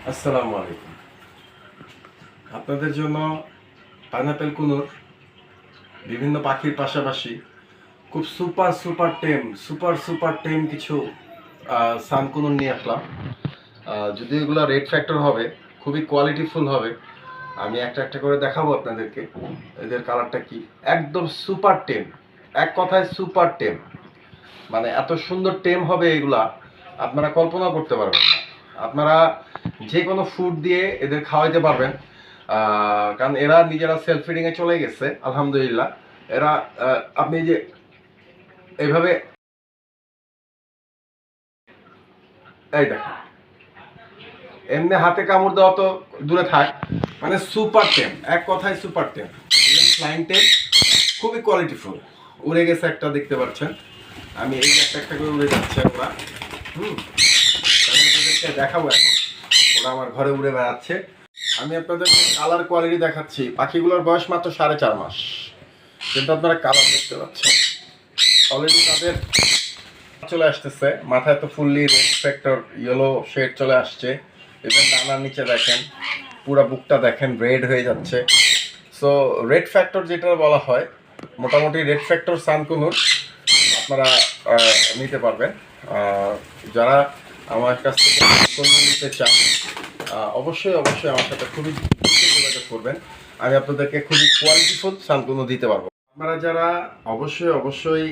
আসসালামু আলাইকুম। আপনাদের জন্য পাইনাপেল কুনুর বিভিন্ন পাখির পাশাপাশি খুব সুপার টেম কিছু সান কুনুর নিয়ে আসলাম। যদি এগুলো রেড ফ্যাক্টর হবে, খুবই কোয়ালিটিফুল হবে। আমি একটা একটা করে দেখাবো আপনাদেরকে এদের কালারটা কি। একদম সুপার টেম, এক কথায় সুপার টেম। মানে এত সুন্দর টেম হবে এগুলা, আপনারা কল্পনা করতে পারবেন না। আপনারা যে কোনো ফুড দিয়ে এদের খাওয়াইতে পারবেন, কারণ এরা নিজেরা সেলফ ফিডিং এ চলে গেছে আলহামদুলিল্লাহ। এরা আপনি যে এইভাবে এই দেখেন, এমনি হাতে কামড় দেওয়া তো দূরে থাক, মানে সুপার টেম, এক কথায় সুপার টেম। ফ্লাইং টেম, খুবই কোয়ালিটিফুল। উড়ে গেছে একটা, দেখতে পাচ্ছেন। আমি এই একটা একটা করে উড়ে যাচ্ছে ওরা। আমি আপনাদেরকে দেখাবো এখন, ওরা আমার ঘরে উড়ে বেড়াচ্ছে। আমি আপনাদেরকে কালার কোয়ালিটি দেখাচ্ছি। পাখিগুলোর বয়স মাত্র 4.5 মাস, কিন্তু আপনারা কালার দেখতে পাচ্ছেন অলরেডি তাদের চলে আসতেছে। মাথায় তো fully red factor yellow shade চলে আসছে। ইভেন ডানার নিচে দেখেন, পুরো বুকটা দেখেন রেড হয়ে যাচ্ছে। সো রেড ফ্যাক্টর যেটা বলা হয়, মোটামুটি রেড ফ্যাক্টর সানকুনুর আপনারা নিতে পারবেন। যারা আমার কাছ থেকে নিতে চান, অবশ্যই আমার সাথে খুবই যোগাযোগ করবেন। আমি আপনাদেরকে খুবই কোয়ালিটিফুল সানকুনো দিতে পারবো। আপনারা যারা অবশ্যই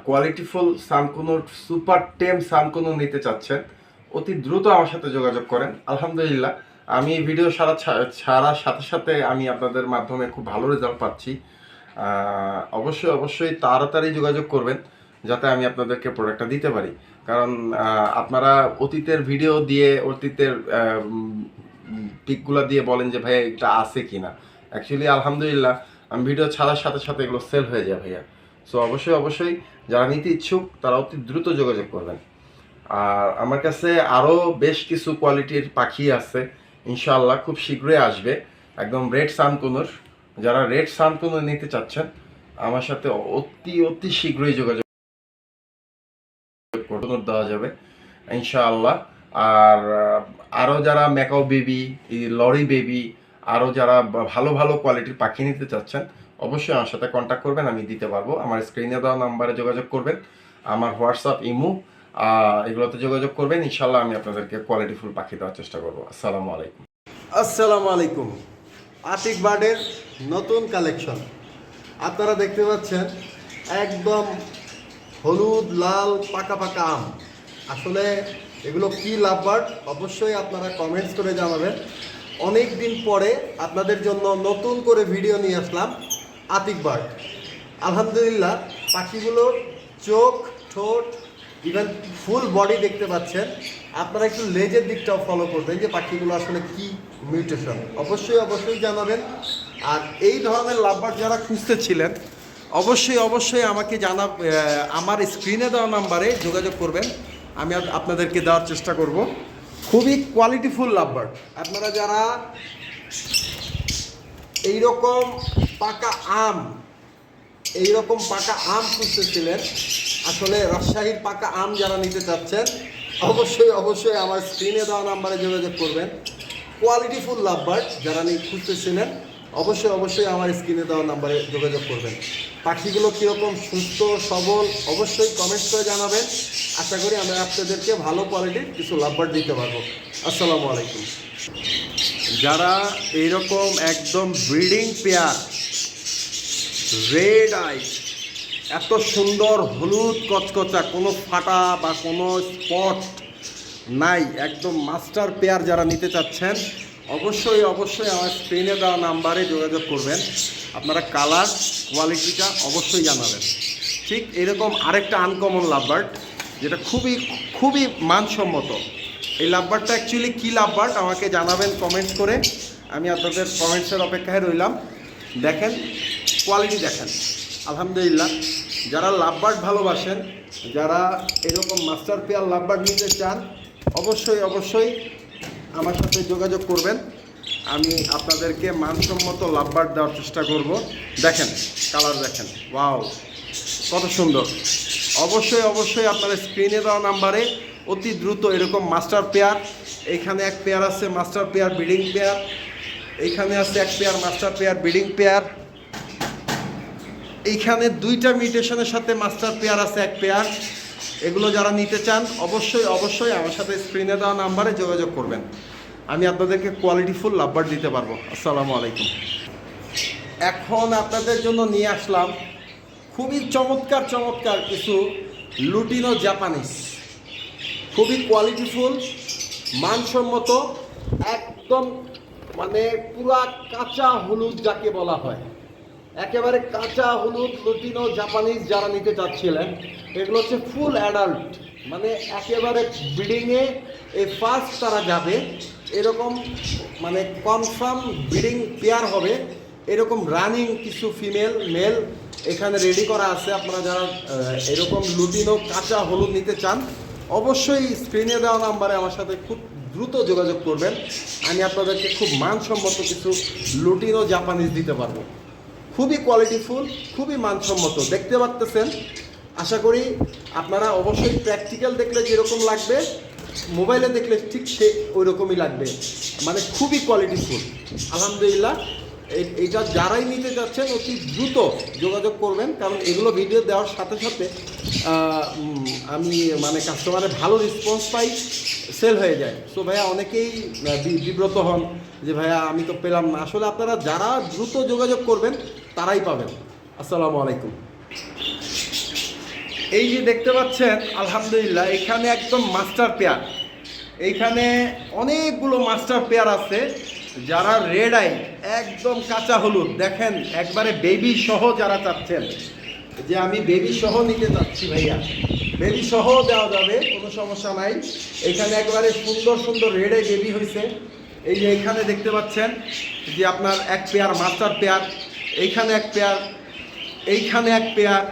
কোয়ালিটিফুল সানকুনোর সুপার টেম সানকুনো নিতে চাচ্ছেন, অতি দ্রুত আমার সাথে যোগাযোগ করেন। আলহামদুলিল্লাহ, আমি ভিডিও ছাড়ার সাথে সাথে আমি আপনাদের মাধ্যমে খুব ভালো রেজাল্ট পাচ্ছি। অবশ্যই তাড়াতাড়ি যোগাযোগ করবেন, যাতে আমি আপনাদেরকে প্রোডাক্টটা দিতে পারি। কারণ আপনারা অতীতের ভিডিও দিয়ে, অতীতের পিকগুলো দিয়ে বলেন যে ভাইয়া এটা আছে কিনা। অ্যাকচুয়ালি আলহামদুলিল্লাহ, আমি ভিডিও ছাড়ার সাথে সাথে এগুলো সেল হয়ে যায় ভাইয়া। সো অবশ্যই যারা নিতে ইচ্ছুক তারা অতি দ্রুত যোগাযোগ করবেন। আর আমার কাছে আরও বেশ কিছু কোয়ালিটির পাখি আছে, ইনশাআল্লাহ খুব শীঘ্রই আসবে। একদম রেড সানকুনুর, যারা রেড সানকুনুর নিতে চাচ্ছেন আমার সাথে অতি শীঘ্রই যোগাযোগ দেওয়া যাবে ইনশাআল্লাহ। আর আরও যারা ম্যাকাও বেবি, লরি বেবি, আরও যারা ভালো ভালো কোয়ালিটির পাখি নিতে চাচ্ছেন, অবশ্যই আমার সাথে কন্ট্যাক্ট করবেন, আমি দিতে পারবো। আমার স্ক্রিনে দেওয়া নাম্বারে যোগাযোগ করবেন, আমার হোয়াটসঅ্যাপ, ইমো, এগুলোতে যোগাযোগ করবেন। ইনশাআল্লাহ আমি আপনাদেরকে কোয়ালিটিফুল পাখি দেওয়ার চেষ্টা করবো। আসসালামু আলাইকুম। আসসালামু আলাইকুম। আতিক বার্ডের নতুন কালেকশন আপনারা দেখতে পাচ্ছেন। একদম হলুদ লাল পাকা পাকা আম। আসলে এগুলো কি লাভ বার্ড, অবশ্যই আপনারা কমেন্টস করে জানাবেন। অনেক দিন পরে আপনাদের জন্য নতুন করে ভিডিও নিয়ে আসলাম আতিক বার্ড। আলহামদুলিল্লাহ, পাখিগুলোর চোখ, ঠোঁট, ইভেন ফুল বডি দেখতে পাচ্ছেন। আপনারা একটু লেজের দিকটাও ফলো করবেন যে পাখিগুলো আসলে কি মিউটেশন, অবশ্যই জানাবেন। আর এই ধরনের লাভবার্ড যারা খুঁজতেছিলেন, অবশ্যই আমাকে আমার স্ক্রিনে দেওয়া নাম্বারে যোগাযোগ করবেন, আমি আপনাদেরকে দেওয়ার চেষ্টা করব। খুবই কোয়ালিটিফুল লাভবার্ড। আপনারা যারা এইরকম পাকা আম খুঁজতেছিলেন, আসলে রাজশাহীর পাকা আম যারা নিতে চাচ্ছেন, অবশ্যই আমার স্ক্রিনে দেওয়া নাম্বারে যোগাযোগ করবেন। কোয়ালিটিফুল লাভবার্ড যারা খুঁজতেছিলেন, অবশ্যই আমার স্ক্রিনে দেওয়া নাম্বারে যোগাযোগ করবেন। পাখিগুলো কীরকম সুস্থ সবল, অবশ্যই কমেন্টস করে জানাবেন। আশা করি আমরা আপনাদেরকে ভালো কোয়ালিটির কিছু লাভবার্ড দিতে পারবো। আসসালামু আলাইকুম। যারা এইরকম একদম ব্রিডিং পেয়ার, রেড আই, এত সুন্দর হলুদ কচকচা, কোনো ফাটা বা কোনো স্পট নাই, একদম মাস্টার পেয়ার যারা নিতে চাচ্ছেন, অবশ্যই আমার স্ক্রিনে দেওয়া নাম্বারে যোগাযোগ করবেন। আপনারা কালার কোয়ালিটিটা অবশ্যই জানাবেন। ঠিক এরকম আরেকটা আনকমন লাভবার্ড, যেটা খুবই মানসম্মত। এই লাভবার্ডটা অ্যাকচুয়ালি কী লাভবার্ড আমাকে জানাবেন কমেন্টস করে, আমি আপনাদের কমেন্টসের অপেক্ষায় রইলাম। দেখেন কোয়ালিটি, দেখেন আলহামদুলিল্লাহ। যারা লাভবার্ড ভালোবাসেন, যারা এরকম মাস্টার পেয়ার লাভবার্ড নিতে চান, অবশ্যই আমার সাথে যোগাযোগ করবেন। আমি আপনাদেরকে মানসম্মত লাভবার্ড দেওয়ার চেষ্টা করব। দেখেন কালার, দেখেন ওয়াও কত সুন্দর। অবশ্যই আপনারা স্ক্রিনে দেওয়া নাম্বারে অতি দ্রুত এরকম মাস্টার পেয়ার, এইখানে এক পেয়ার আছে মাস্টার পেয়ার ব্রিডিং পেয়ার, এইখানে আছে এক pair master pair breeding pair, এইখানে দুইটা মিউটেশনের সাথে মাস্টার পেয়ার আছে এক পেয়ার। এগুলো যারা নিতে চান অবশ্যই অবশ্যই আমার সাথে স্ক্রিনে দেওয়া নাম্বারে যোগাযোগ করবেন, আমি আপনাদেরকে কোয়ালিটিফুল লাভবার্ড দিতে পারবো। আসসালামু আলাইকুম। এখন আপনাদের জন্য নিয়ে আসলাম খুবই চমৎকার চমৎকার কিছু লুটিনো জাপানিজ, খুবই কোয়ালিটিফুল, মানসম্মত, একদম মানে পুরা কাঁচা হলুদ যাকে বলা হয়, একেবারে কাঁচা হলুদ লুটিনো জাপানিজ যারা নিতে চাচ্ছিলেন, এগুলো হচ্ছে ফুল অ্যাডাল্ট, মানে একেবারে ব্রিডিংয়ে এই ফার্স্ট তারা যাবে এরকম, মানে কনফার্ম ব্রিডিং পেয়ার হবে এরকম রানিং কিছু ফিমেল মেল এখানে রেডি করা আছে। আপনারা যারা এরকম লুটিনো কাঁচা হলুদ নিতে চান অবশ্যই স্ক্রিনে দেওয়া নাম্বারে আমার সাথে খুব দ্রুত যোগাযোগ করবেন, আমি আপনাদেরকে খুব মানসম্মত কিছু লুটিনো জাপানিজ দিতে পারবো। খুবই কোয়ালিটিফুল, খুবই মানসম্মত, দেখতে পাচ্ছেন। আশা করি আপনারা অবশ্যই প্র্যাকটিক্যাল দেখলে যেরকম লাগবে মোবাইলে দেখলে ঠিক সে ওই রকমই লাগবে, মানে খুবই কোয়ালিটিফুল। আলহামদুলিল্লাহ, এইটা যারাই নিতে যাচ্ছেন অতি দ্রুত যোগাযোগ করবেন, কারণ এগুলো ভিডিও দেওয়ার সাথে সাথে আমি মানে কাস্টমারের ভালো রেসপন্স পাই, সেল হয়ে যায়। সো ভাইয়া অনেকেই বিব্রত হন যে ভাইয়া আমি তো পেলাম না। আসলে আপনারা যারা দ্রুত যোগাযোগ করবেন তারাই পাবেন। আসসালামু আলাইকুম। এই যে দেখতে পাচ্ছেন আলহামদুলিল্লাহ এখানে একদম মাস্টার পেয়ার, এইখানে অনেকগুলো মাস্টার পেয়ার আছে যারা রেড আই একদম কাঁচা হলুদ, দেখেন একবারে বেবি সহ যারা চাচ্ছেন যে আমি বেবি সহ নিতে চাচ্ছি ভাইয়া, বেবি সহ দেওয়া যাবে, কোনো সমস্যা নাই। এখানে একবারে সুন্দর সুন্দর রেড আই বেবি হয়েছে। এই যে এখানে দেখতে পাচ্ছেন যে আপনার এক পেয়ার মাস্টার পেয়ার, এইখানে এক পেয়ার, এইখানে এক পেয়ার,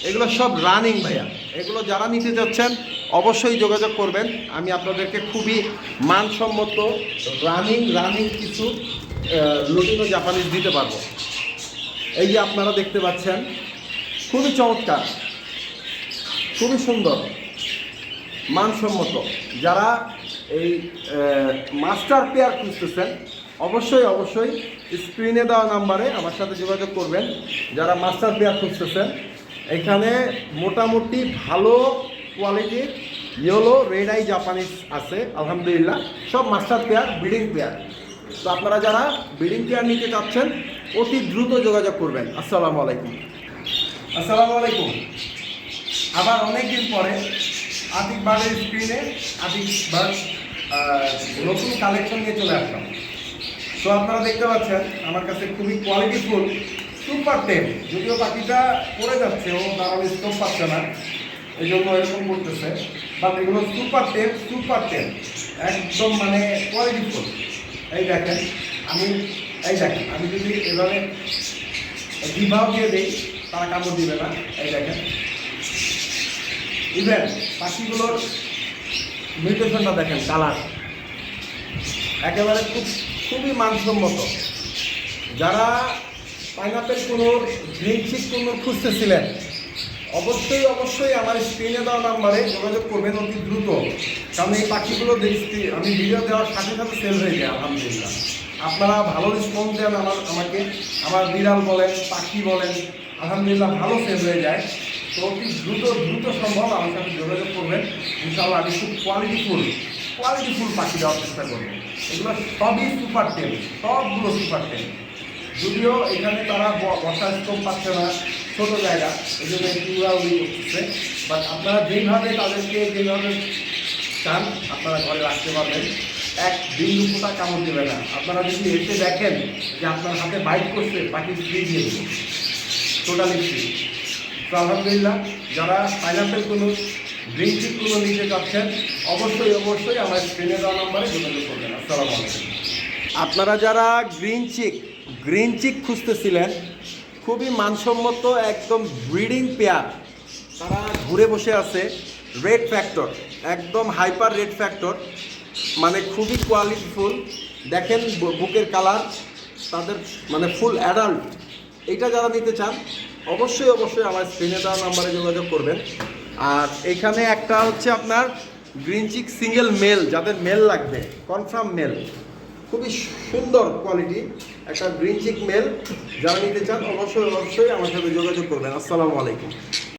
এগুলো সব রানিং ভাইয়া। এগুলো যারা নিতে যাচ্ছেন অবশ্যই যোগাযোগ করবেন, আমি আপনাদেরকে খুবই মানসম্মত রানিং কিছু লুটিনো জাপানিজ দিতে পারবো। এই যে আপনারা দেখতে পাচ্ছেন খুবই চমৎকার, খুবই সুন্দর, মানসম্মত। যারা এই মাস্টার পেয়ার খুঁজতেছেন অবশ্যই অবশ্যই স্ক্রিনে দেওয়া নাম্বারে আমার সাথে যোগাযোগ করবেন যারা মাস্টার পেয়ার খুঁজতেছেন। এখানে মোটামুটি ভালো কোয়ালিটির ইয়েলো রেড আই জাপানিজ আছে আলহামদুলিল্লাহ, সব মাস্টার পেয়ার ব্রিডিং পেয়ার। তো আপনারা যারা ব্রিডিং পেয়ার নিতে চাচ্ছেন অতি দ্রুত যোগাযোগ করবেন। আসসালামু আলাইকুম। আসসালামু আলাইকুম। আবার অনেকদিন পরে আতিক বার্ডের স্ক্রিনে আতিক বার্ড নতুন কালেকশন নিয়ে চলে আসলাম। তো আপনারা দেখতে পাচ্ছেন আমার কাছে খুবই কোয়ালিটিফুল সুপার টেম, যদিও পাখিটা পড়ে যাচ্ছে, ও দাঁড়ানো স্টোপ পাচ্ছে না, এই জন্য এরকম করতেছে, বাট এগুলো সুপার টেম একদম মানে কোয়ালিটিফুল। এই দেখেন আমি যদি এভাবে বিবাহ দিয়ে দিই তারা কামড় দিবে না। এই দেখেন ইভেন পাখিগুলোর মিউটেশনটা দেখেন, কালার একেবারে খুবই মানসম্মত। যারা পাইনাপেল কুনুর গ্রিন চিক কুনুর খুঁজতেছিলেন অবশ্যই অবশ্যই আমার স্ক্রিনে দেওয়া নাম্বারে যোগাযোগ করবেন অতি দ্রুত, কারণ এই পাখিগুলো দেখছি আমি ভিডিও দেওয়ার সাথে সাথে সেল হয়ে যায় আলহামদুলিল্লাহ। আপনারা ভালো রেসপন্স দেন আমাকে, আমার বিড়াল বলেন পাখি বলেন আলহামদুলিল্লাহ ভালো সেল হয়ে যায়। তো অতি দ্রুত সম্ভব আমার সাথে যোগাযোগ করবেন, ইনশাআল্লাহ আমি খুব কোয়ালিটিফুল পাখি দেওয়ার চেষ্টা করবেন। এগুলো সবই সুপার টেম, সবগুলো সুপার টেম, যদিও এখানে তারা বসার স্কোপ পাচ্ছে না, ছোটো জায়গা, এই জন্য একটু উড়াউড়ি করতেছে। বাট আপনারা যেভাবে চান আপনারা ঘরে রাখতে পারবেন, এক বিন্দু ফোঁটা কামড় দেবে না। আপনারা যদি এসে দেখেন যে আপনার হাতে বাইট করছে, পাখি ফ্রি দিয়ে দেবে, টোটালি ফ্রি। তো আলহামদুলিল্লাহ যারা পাইনাপেল কোনো গ্রিন চিক কোনো নিতে চাচ্ছেন অবশ্যই আমার স্ক্রিনে দেওয়া নাম্বারে যোগাযোগ করবেন। আসসালামু আলাইকুম। আপনারা যারা গ্রিন চিক খুঁজতেছিলেন খুবই মানসম্মত একদম ব্রিডিং পেয়ার, তারা ঘুরে বসে আছে, রেড ফ্যাক্টর একদম হাইপার রেড ফ্যাক্টর, মানে খুবই কোয়ালিটিফুল। দেখেন বুকের কালার তাদের মানে ফুল অ্যাডাল্ট। এইটা যারা নিতে চান অবশ্যই আমার স্ক্রিনে দেওয়া নাম্বারে যোগাযোগ করবেন। আর এখানে একটা হচ্ছে আপনার গ্রিন চিক সিঙ্গেল মেল, যাদের মেল লাগবে কনফার্ম মেল, খুবই সুন্দর কোয়ালিটি একটা গ্রিন চিক মেল, যারা নিতে চান অবশ্যই অবশ্যই আমার সাথে যোগাযোগ করবেন। আসসালামু আলাইকুম।